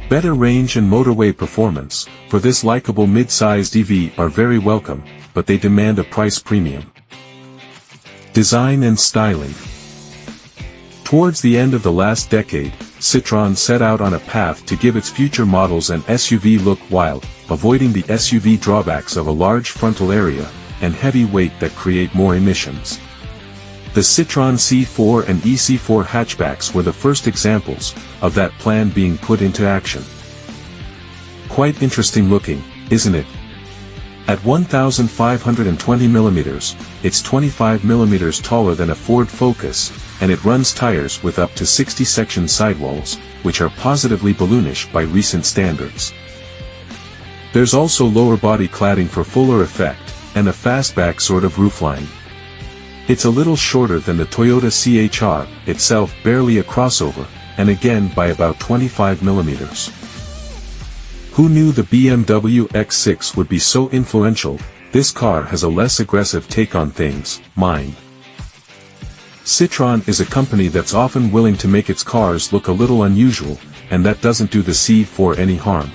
Better range and motorway performance for this likable mid-sized EV are very welcome, but they demand a price premium. Design and styling. Towards the end of the last decade, Citroën set out on a path to give its future models an SUV look while avoiding the SUV drawbacks of a large frontal area and heavy weight that create more emissions. The Citroën C4 and e-C4 hatchbacks were the first examples of that plan being put into action. Quite interesting looking, isn't it? At 1,520 mm, it's 25 mm taller than a Ford Focus, and it runs tires with up to 60-section sidewalls, which are positively balloonish by recent standards. There's also lower body cladding for fuller effect, and a fastback sort of roofline. It's a little shorter than the Toyota CHR, itself barely a crossover, and again by about 25 mm. Who knew the BMW X6 would be so influential? This car has a less aggressive take on things, mind. Citroën is a company that's often willing to make its cars look a little unusual, and that doesn't do the C4 any harm.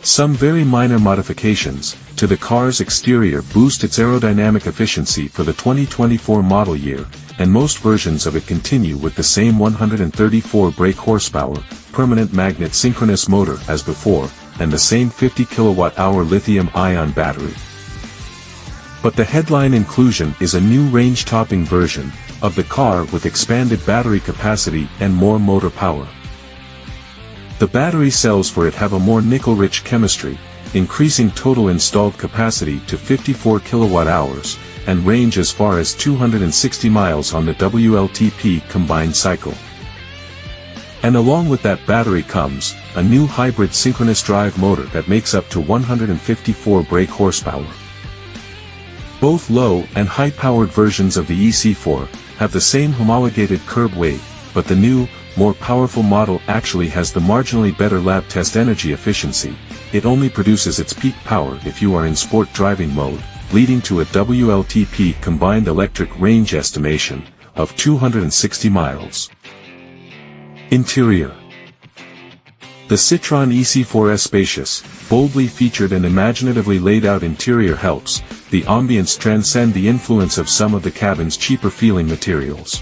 Some very minor modifications to the car's exterior boost its aerodynamic efficiency for the 2024 model year, and most versions of it continue with the same 134 brake horsepower, permanent magnet synchronous motor as before, and the same 50 kWh lithium-ion battery. But the headline inclusion is a new range-topping version of the car with expanded battery capacity and more motor power. The battery cells for it have a more nickel-rich chemistry, increasing total installed capacity to 54 kWh, and range as far as 260 miles on the WLTP combined cycle. And along with that battery comes a new hybrid synchronous drive motor that makes up to 154 brake horsepower. Both low and high-powered versions of the e-C4 have the same homologated curb weight, but the new, more powerful model actually has the marginally better lab test energy efficiency. It only produces its peak power if you are in sport driving mode, leading to a WLTP combined electric range estimation of 260 miles. Interior. The Citroën e-C4's spacious, boldly featured and imaginatively laid out interior helps the ambience transcend the influence of some of the cabin's cheaper feeling materials.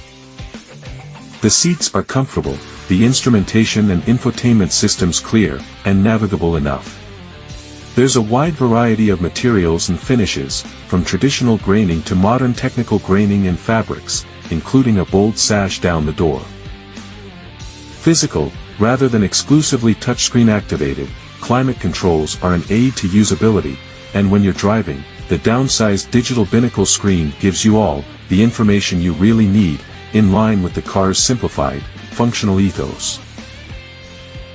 The seats are comfortable, the instrumentation and infotainment systems clear and navigable enough. There's a wide variety of materials and finishes, from traditional graining to modern technical graining and fabrics, including a bold sash down the door. Physical, rather than exclusively touchscreen activated, climate controls are an aid to usability, and when you're driving, the downsized digital binnacle screen gives you all the information you really need, in line with the car's simplified, functional ethos.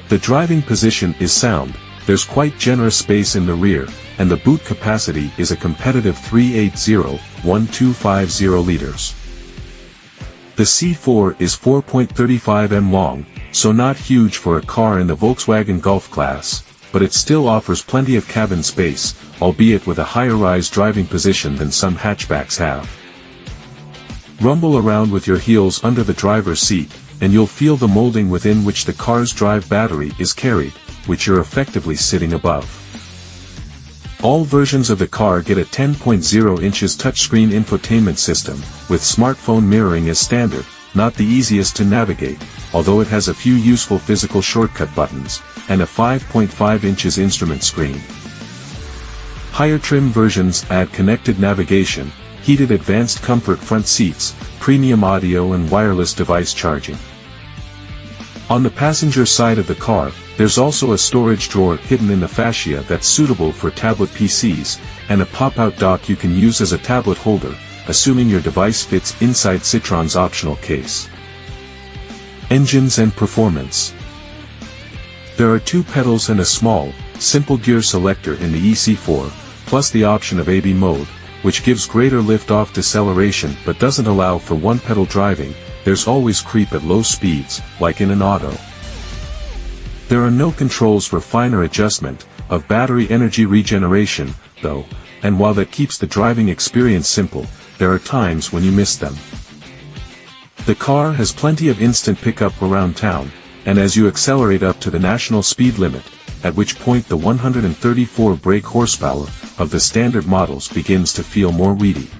The driving position is sound, there's quite generous space in the rear, and the boot capacity is a competitive 380-1250 liters. The C4 is 4.35 m long, so not huge for a car in the Volkswagen Golf class, but it still offers plenty of cabin space, albeit with a higher-rise driving position than some hatchbacks have. Rumble around with your heels under the driver's seat, and you'll feel the molding within which the car's drive battery is carried, which you're effectively sitting above. All versions of the car get a 10.0 inches touchscreen infotainment system, with smartphone mirroring as standard, not the easiest to navigate, although it has a few useful physical shortcut buttons, and a 5.5 inches instrument screen. Higher trim versions add connected navigation, heated advanced comfort front seats, premium audio and wireless device charging. On the passenger side of the car, there's also a storage drawer hidden in the fascia that's suitable for tablet PCs, and a pop-out dock you can use as a tablet holder, assuming your device fits inside Citroën's optional case. Engines and performance. There are 2 pedals and a small, simple gear selector in the e-C4, plus the option of AB mode, which gives greater lift-off deceleration but doesn't allow for one-pedal driving. There's always creep at low speeds, like in an auto. There are no controls for finer adjustment of battery energy regeneration, though, and while that keeps the driving experience simple, there are times when you miss them. The car has plenty of instant pickup around town, and as you accelerate up to the national speed limit, at which point the 134 brake horsepower of the standard models begins to feel more weedy.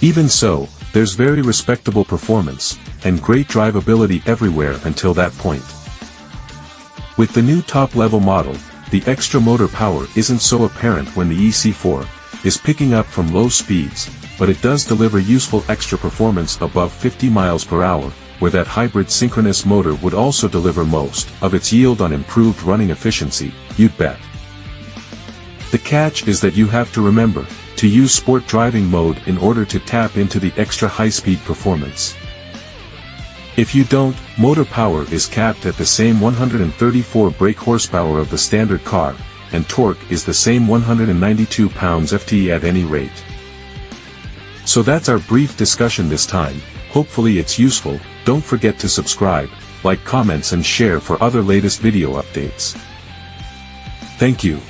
Even so, there's very respectable performance, and great drivability everywhere until that point. With the new top-level model, the extra motor power isn't so apparent when the e-C4 is picking up from low speeds, but it does deliver useful extra performance above 50 miles per hour, where that hybrid synchronous motor would also deliver most of its yield on improved running efficiency, you'd bet. The catch is that you have to remember to use sport driving mode in order to tap into the extra high-speed performance. If you don't, motor power is capped at the same 134 brake horsepower of the standard car, and torque is the same 192 pounds-ft at any rate. So that's our brief discussion this time. Hopefully it's useful. Don't forget to subscribe, like, comments and share for other latest video updates. Thank you.